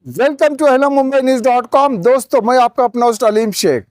Welcome to hello Mumbai news .com। दोस्तों, मैं आपका अपना host Aleem Shaikh.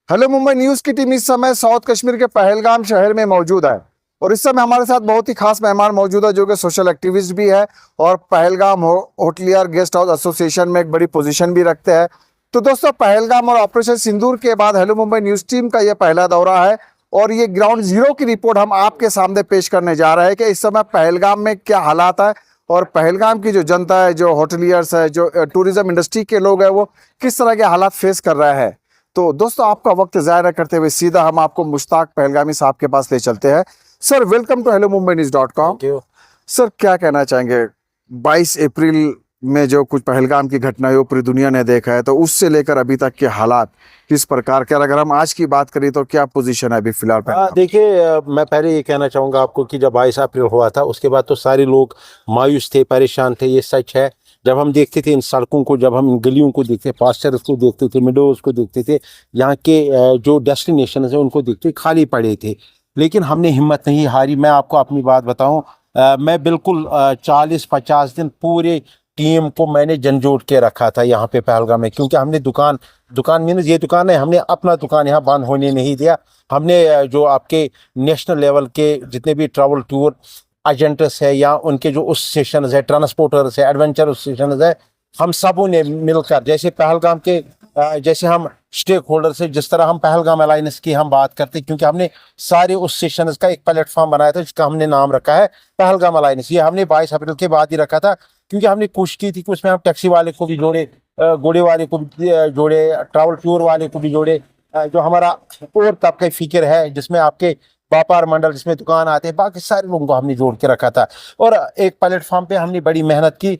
Hello Mumbai news की टीम इस समय साउथ कश्मीर के पहलगाम शहर में मौजूद है और इस समय हमारे साथ बहुत ही खास मेहमान मौजूद है जो कि सोशल एक्टिविस्ट भी है और Pahalgam hotelier guest house association में एक बड़ी पोजीशन भी रखते हैं। तो दोस्तों, पहलगाम और ऑपरेशन सिंदूर के बाद हेलो मुंबई न्यूज टीम का यह पहला दौरा है और ये ग्राउंड जीरो की रिपोर्ट हम आपके सामने पेश करने जा रहे हैं कि इस समय पहलगाम में क्या हालात है और पहलगाम की जो जनता है, जो होटलियर्स है, जो टूरिज्म इंडस्ट्री के लोग हैं, वो किस तरह के हालात फेस कर रहे हैं। तो दोस्तों, आपका वक्त ज़ाया न करते हुए सीधा हम आपको मुश्ताक पहलगामी साहब के पास ले चलते हैं। Sir, welcome to hello Mumbai news .com। Sir, क्या कहना चाहेंगे? 22 अप्रैल में जो कुछ पहलगाम की घटना है वो पूरी दुनिया ने देखा है, तो उससे लेकर अभी तक के हालात किस प्रकार के, अगर हम आज की बात करें तो क्या पोजीशन है अभी फिलहाल? देखिए, मैं पहले ये कहना चाहूँगा आपको कि जब 22 अप्रैल हुआ था उसके बाद तो सारे लोग मायूस थे, परेशान थे। ये सच है। जब हम देखते थे इन सड़कों को, जब हम इन गलियों को देखते, पास्चर्स को देखते थे, मिडोज को देखते थे, यहाँ के जो डेस्टिनेशन है उनको देखते, खाली पड़े थे। लेकिन हमने हिम्मत नहीं हारी। मैं आपको अपनी बात बताऊँ, मैं बिल्कुल 40-50 दिन पूरे टीम को मैंने झंझोड़ के रखा था यहाँ पे पहलगाम में, क्योंकि हमने दुकान मीन्स ये दुकान है, हमने अपना दुकान यहाँ बंद होने नहीं दिया। हमने जो आपके नेशनल लेवल के जितने भी ट्रैवल टूर एजेंट्स है या उनके जो एसोसिएशन है, ट्रांसपोर्टर्स है, एडवेंचर एसोसिएशन है, हम सबों ने मिलकर, जैसे पहलगाम के जैसे हम स्टेक होल्डर्स है, जिस तरह हम पहलगाम अलायंस की हम बात करते, क्योंकि हमने सारे उस सेशन का एक प्लेटफॉर्म बनाया था जिसका हमने नाम रखा है पहलगाम अलायंस। ये हमने 22 अप्रैल के बाद ही रखा था, क्योंकि हमने कोशिश की थी कि उसमें हम टैक्सी वाले को भी जोड़े, घोड़े वाले को भी जोड़े, ट्रैवल टूर वाले को भी जोड़े, जो हमारा और तबका फिक्र है जिसमें आपके व्यापार मंडल जिसमें दुकान आते हैं, बाकी सारे लोगों को हमने जोड़ के रखा था और एक प्लेटफॉर्म पे हमने बड़ी मेहनत की।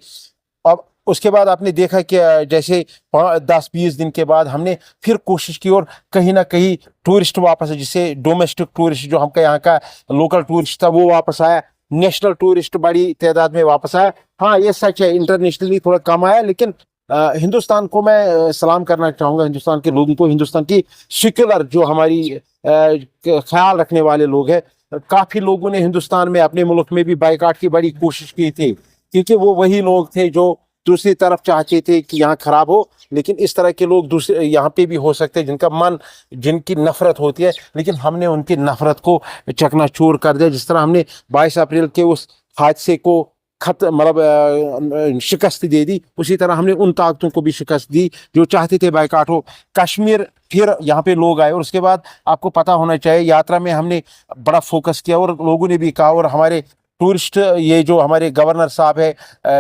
अब उसके बाद आपने देखा कि जैसे 10-20 दिन के बाद हमने फिर कोशिश की और कहीं ना कहीं टूरिस्ट वापस है, जिससे डोमेस्टिक टूरिस्ट जो हमका यहाँ का लोकल टूरिस्ट था वो वापस आया, नेशनल टूरिस्ट बड़ी तादाद में वापस आया। हाँ, ये सच है, इंटरनेशनली थोड़ा कम आया, लेकिन हिंदुस्तान को मैं सलाम करना चाहूँगा, हिंदुस्तान के लोगों को, हिंदुस्तान की सेक्युलर जो हमारी ख्याल रखने वाले लोग हैं। काफ़ी लोगों ने हिंदुस्तान में अपने मुल्क में भी बाइकाट की बड़ी कोशिश की थी, क्योंकि वो वही लोग थे जो दूसरी तरफ चाहते थे कि यहाँ खराब हो। लेकिन इस तरह के लोग दूसरे यहाँ पे भी हो सकते हैं जिनका मन, जिनकी नफरत होती है, लेकिन हमने उनकी नफरत को चकनाचूर कर दिया। जिस तरह हमने 22 अप्रैल के उस हादसे को मतलब शिकस्त दे दी, उसी तरह हमने उन ताकतों को भी शिकस्त दी जो चाहते थे बाइकाट हो। कश्मीर फिर यहाँ पे लोग आए और उसके बाद आपको पता होना चाहिए, यात्रा में हमने बड़ा फोकस किया और लोगों ने भी कहा, और हमारे टूरिस्ट, ये जो हमारे गवर्नर साहब है,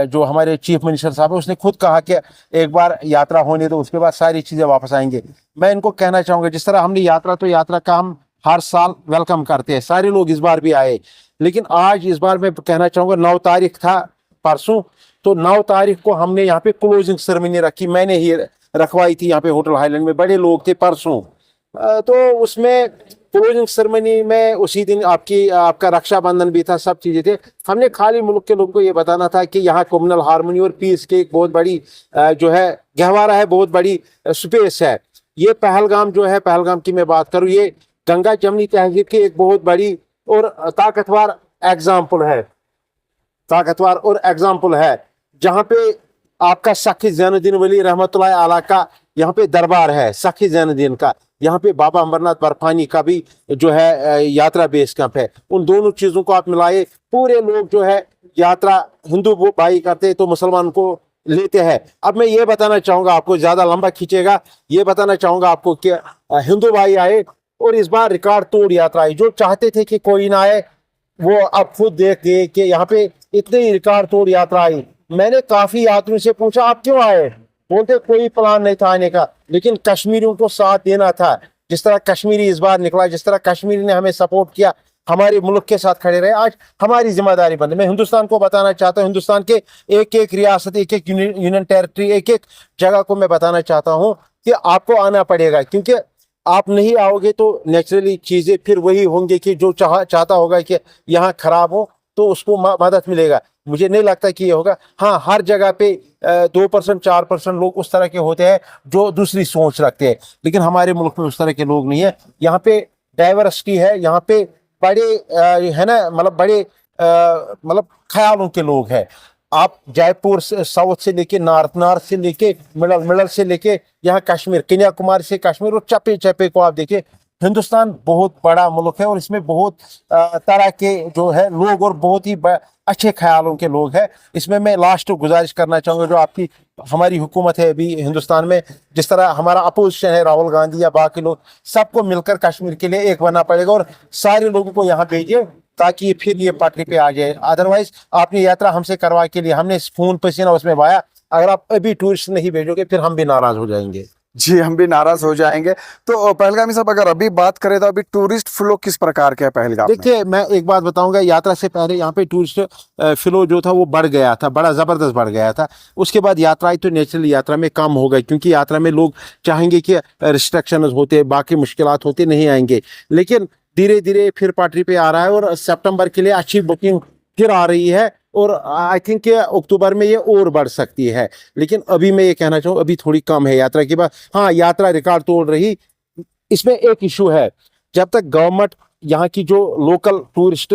जो हमारे चीफ मिनिस्टर साहब है, उसने खुद कहा कि एक बार यात्रा होने दो, उसके बाद सारी चीज़ें वापस आएंगे। मैं इनको कहना चाहूँगा, जिस तरह हमने यात्रा का हम हर साल वेलकम करते हैं, सारे लोग इस बार भी आए, लेकिन आज इस बार मैं कहना चाहूँगा 9 तारीख था परसों, तो 9 तारीख को हमने यहाँ पे क्लोजिंग सेरेमनी रखी, मैंने ही रखवाई थी यहाँ पे होटल हाईलैंड में, बड़े लोग थे परसों। तो उसमें क्लोजिंग सेरेमनी में उसी दिन आपका रक्षाबंधन भी था, सब चीज़ें थे। हमने खाली मुल्क के लोगों को ये बताना था कि यहाँ कम्युनल हारमोनी और पीस की एक बहुत बड़ी जो है गहवारा है, बहुत बड़ी स्पेस है। ये पहलगाम जो है, पहलगाम की मैं बात करूँ, ये गंगा जमनी तहजीब की एक बहुत बड़ी और ताकतवर एग्जाम्पल है, जहाँ पे आपका सखी ज़ैनुद्दीन वली रहमतुल्लाह अलैह का यहाँ पे दरबार है, सखी ज़ैनुद्दीन का। यहाँ पे बाबा अमरनाथ बर्फानी का भी जो है यात्रा बेस कैंप है। उन दोनों चीज़ों को आप मिलाए, पूरे लोग जो है यात्रा हिंदू भाई करते तो मुसलमान को लेते हैं। अब मैं ये बताना चाहूँगा आपको, ज़्यादा लंबा खींचेगा, ये बताना चाहूँगा आपको कि हिंदू भाई आए और इस बार रिकॉर्ड तोड़ यात्रा आई। जो चाहते थे कि कोई ना आए, वो अब खुद देख गए कि यहाँ पे इतनी रिकॉर्ड तोड़ यात्रा आई। मैंने काफ़ी यात्रियों से पूछा आप क्यों आए, बोलते कोई प्लान नहीं था आने का, लेकिन कश्मीरियों को साथ देना था। जिस तरह कश्मीरी इस बार निकला, जिस तरह कश्मीरी ने हमें सपोर्ट किया, हमारे मुल्क के साथ खड़े रहे, आज हमारी जिम्मेदारी बनती है। मैं हिंदुस्तान को बताना चाहता हूँ, हिंदुस्तान के एक एक रियासत, एक एक यूनियन टेरिटरी, एक एक जगह को मैं बताना चाहता हूँ कि आपको आना पड़ेगा, क्योंकि आप नहीं आओगे तो नेचुरली चीज़ें फिर वही होंगी कि जो चाहता होगा कि यहाँ खराब हो तो उसको मदद मिलेगा। मुझे नहीं लगता कि ये होगा। हाँ, हर जगह पे 2% 4% लोग उस तरह के होते हैं जो दूसरी सोच रखते हैं, लेकिन हमारे मुल्क में उस तरह के लोग नहीं है। यहाँ पे डाइवर्सिटी है, यहाँ पे बड़े है ना, मतलब बड़े मतलब ख्यालों के लोग हैं। आप जयपुर से साउथ से लेके नॉर्थ, नॉर्थ से लेके मिडल से लेके यहाँ कश्मीर, कन्याकुमारी से कश्मीर और चप्पे चप्पे को आप देखिए। हिंदुस्तान बहुत बड़ा मुल्क है और इसमें बहुत तरह के जो है लोग और बहुत ही अच्छे ख्यालों के लोग हैं। इसमें मैं लास्ट गुजारिश करना चाहूँगा, जो आपकी हमारी हुकूमत है अभी हिंदुस्तान में, जिस तरह हमारा अपोजिशन है राहुल गांधी या बाकी लोग, सबको मिलकर कश्मीर के लिए एक बनना पड़ेगा और सारे लोगों को यहाँ भेजिए ताकि फिर ये पटरी पे आ जाए। अदरवाइज आपने यात्रा हमसे करवा के लिए हमने खून पसीना उसमें बहाया, अगर आप अभी टूरिस्ट नहीं भेजोगे फिर हम भी नाराज हो जाएंगे। जी, हम भी नाराज हो जाएंगे। तो पहलगामी साहब, अगर अभी बात करें तो अभी टूरिस्ट फ्लो किस प्रकार का है पहलगाम में? देखिए, मैं एक बात बताऊंगा, यात्रा से पहले यहाँ पे टूरिस्ट फ्लो जो था वो बढ़ गया था, बड़ा ज़बरदस्त बढ़ गया था। उसके बाद यात्रा आई तो नेचुरली यात्रा में कम हो गई, क्योंकि यात्रा में लोग चाहेंगे कि रिस्ट्रिक्शन होते, बाकी मुश्किलात होते, नहीं आएंगे। लेकिन धीरे धीरे फिर पटरी पे आ रहा है और सितंबर के लिए अच्छी बुकिंग फिर आ रही है और आई थिंक कि अक्टूबर में ये और बढ़ सकती है। लेकिन अभी मैं ये कहना चाहूँ अभी थोड़ी कम है यात्रा के बाद। हाँ, यात्रा रिकॉर्ड तोड़ रही। इसमें एक इशू है, जब तक गवर्नमेंट यहाँ की जो लोकल टूरिस्ट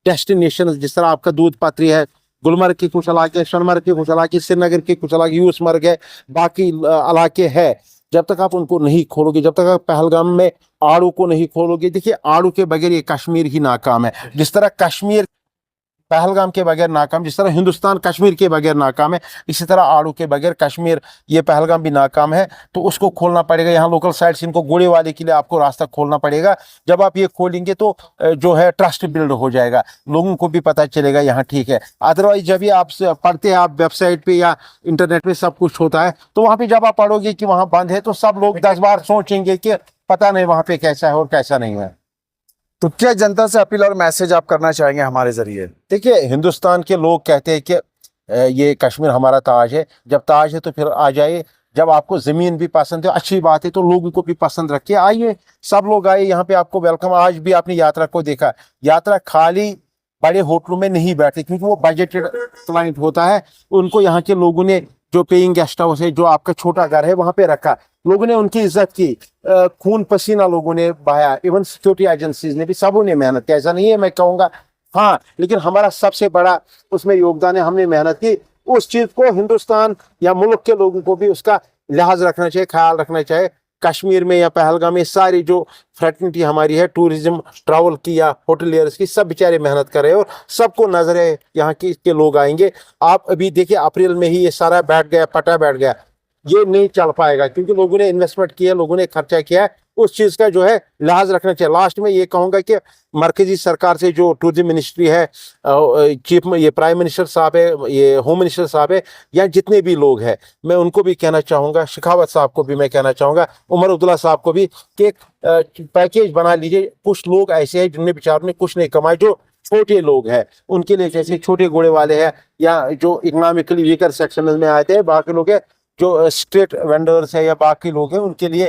डेस्टिनेशन, जिस तरह आपका दूध पत्री है, गुलमर्ग के कुछ इलाके, सोनमर्ग के कुछ इलाके, श्रीनगर के कुछ इलाके, यूसमर्ग है, बाकी इलाके है, जब तक आप उनको नहीं खोलोगे, जब तक आप पहलगाम में आड़ू को नहीं खोलोगे, देखिए आड़ू के बगैर ये कश्मीर ही नाकाम है। जिस तरह कश्मीर पहलगाम के बगैर नाकाम, जिस तरह हिंदुस्तान कश्मीर के बगैर नाकाम है, इसी तरह आड़ू के बगैर कश्मीर, ये पहलगाम भी नाकाम है। तो उसको खोलना पड़ेगा। यहाँ लोकल साइट्स, इनको घोड़े वाले के लिए आपको रास्ता खोलना पड़ेगा। जब आप ये खोलेंगे तो जो है ट्रस्ट बिल्ड हो जाएगा, लोगों को भी पता चलेगा यहाँ ठीक है। अदरवाइज जब ये आप पढ़ते हैं, आप वेबसाइट पे या इंटरनेट पे सब कुछ होता है, तो वहाँ पे जब आप पढ़ोगे कि वहाँ बंद है, तो सब लोग 10 बार सोचेंगे कि पता नहीं वहाँ पे कैसा है और कैसा नहीं है। तो क्या जनता से अपील और मैसेज आप करना चाहेंगे हमारे जरिए? देखिए, हिंदुस्तान के लोग कहते हैं कि ये कश्मीर हमारा ताज है। जब ताज है तो फिर आ जाइए। जब आपको ज़मीन भी पसंद है, अच्छी बात है, तो लोगों को भी पसंद रखिए, आइए, सब लोग आइए, यहाँ पे आपको वेलकम। आज भी आपने यात्रा को देखा, यात्रा खाली बड़े होटलों में नहीं बैठते, क्योंकि वो बजटेड क्लाइंट होता है। उनको यहाँ के लोगों ने, जो पेइंग गेस्ट हाउस है, जो आपका छोटा घर है, वहाँ पे रखा, लोगों ने उनकी इज्जत की, खून पसीना लोगों ने बहाया, इवन सिक्योरिटी एजेंसीज ने भी, सबों ने मेहनत की, ऐसा नहीं है मैं कहूँगा। हाँ, लेकिन हमारा सबसे बड़ा उसमें योगदान है, हमने मेहनत की। उस चीज़ को हिंदुस्तान या मुल्क के लोगों को भी उसका लिहाज रखना चाहिए, ख्याल रखना चाहिए। कश्मीर में या पहलगाम में सारी जो फ्रेटर्निटी हमारी है, टूरिज्म, ट्रैवल की या होटलियर्स की, सब बेचारे मेहनत कर रहे हैं और सबको नजर है यहाँ के लोग आएंगे। आप अभी देखिए, अप्रैल में ही ये सारा बैठ गया, पटा बैठ गया, ये नहीं चल पाएगा, क्योंकि लोगों ने इन्वेस्टमेंट किया, लोगों ने खर्चा किया है। उस चीज़ का जो है लिहाज रखना चाहिए। लास्ट में ये कहूँगा कि मरकजी सरकार से जो टूरिज्म मिनिस्ट्री है, चीफ ये प्राइम मिनिस्टर साहब है, ये होम मिनिस्टर साहब है, या जितने भी लोग हैं, मैं उनको भी कहना चाहूँगा, शेखावत साहब को भी मैं कहना चाहूँगा, उमर अब्दुल्ला साहब को भी, कि एक पैकेज बना लीजिए। कुछ लोग ऐसे हैं जिनने बेचारों ने कुछ नहीं कमाए, जो छोटे लोग हैं, उनके लिए, जैसे छोटे घोड़े वाले हैं या जो इकोनॉमिकली वीकर सेक्शन में आते हैं, बाकी लोग हैं जो स्ट्रीट वेंडर्स है या बाकी लोग हैं, उनके लिए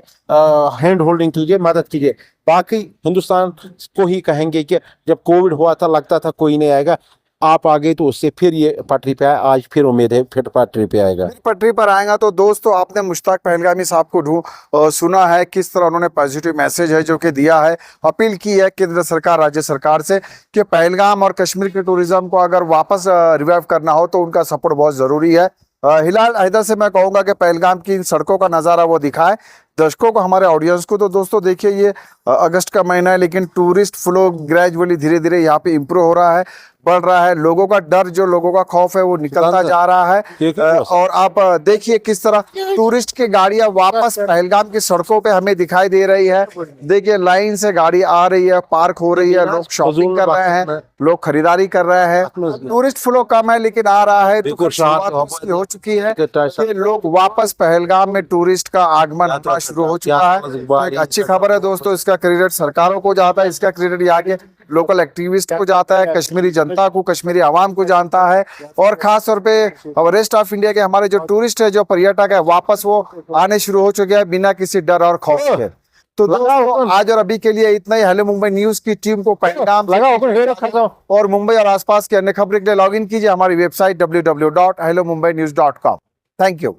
हैंड होल्डिंग कीजिए, मदद कीजिए। बाकी हिंदुस्तान को ही कहेंगे कि जब कोविड हुआ था लगता था कोई नहीं आएगा, आप आ गए तो उससे फिर ये पटरी पे आया, आज फिर उम्मीद है फिर पटरी पे आएगा, फिर पटरी पर आएगा। तो दोस्तों, आपने मुश्ताक पहलगामी साहब को सुना है, किस तरह उन्होंने पॉजिटिव मैसेज है जो कि दिया है, अपील की है केंद्र सरकार, राज्य सरकार से, कि पहलगाम और कश्मीर के टूरिज्म को अगर वापस रिवाइव करना हो तो उनका सपोर्ट बहुत जरूरी है। हिलाल हैदर से मैं कहूंगा कि पहलगाम की इन सड़कों का नज़ारा वो दिखाए दर्शकों को, हमारे ऑडियंस को। तो दोस्तों देखिए, ये अगस्त का महीना है, लेकिन टूरिस्ट फ्लो ग्रेजुअली धीरे धीरे यहाँ पे इम्प्रूव हो रहा है, बढ़ रहा है। लोगों का डर, जो लोगों का खौफ है, वो निकलता जा रहा है। और आप देखिए किस तरह टूरिस्ट की गाड़ियां वापस पहलगाम की सड़कों पे हमें दिखाई दे रही है। देखिए, लाइन से गाड़ी आ रही है, पार्क हो रही है, लोग शॉपिंग कर रहे हैं, लोग खरीदारी कर रहे हैं। टूरिस्ट फ्लो कम है, लेकिन आ रहा है। तो शुरुआत हो चुकी है कि लोग वापस पहलगाम में टूरिस्ट का आगमन होना शुरू हो चुका है। तो एक अच्छी खबर है दोस्तों। इसका क्रेडिट सरकारों को जाता है, इसका क्रेडिट यहाँ के लोकल एक्टिविस्ट को जाता है, कश्मीरी जनता को, कश्मीरी आवाम को जानता है, और खास तौर पे रेस्ट ऑफ इंडिया के हमारे जो टूरिस्ट है, जो पर्यटक है, वापस वो आने शुरू हो चुके हैं बिना किसी डर और खौफ के। तो दोस्तों, आज और अभी के लिए इतना ही। हेलो मुंबई न्यूज की टीम को पहलगाम और मुंबई और आसपास के अन्य खबरों के लिए लॉग इन कीजिए हमारी वेबसाइट www.hellomumbai.news.com। Thank you.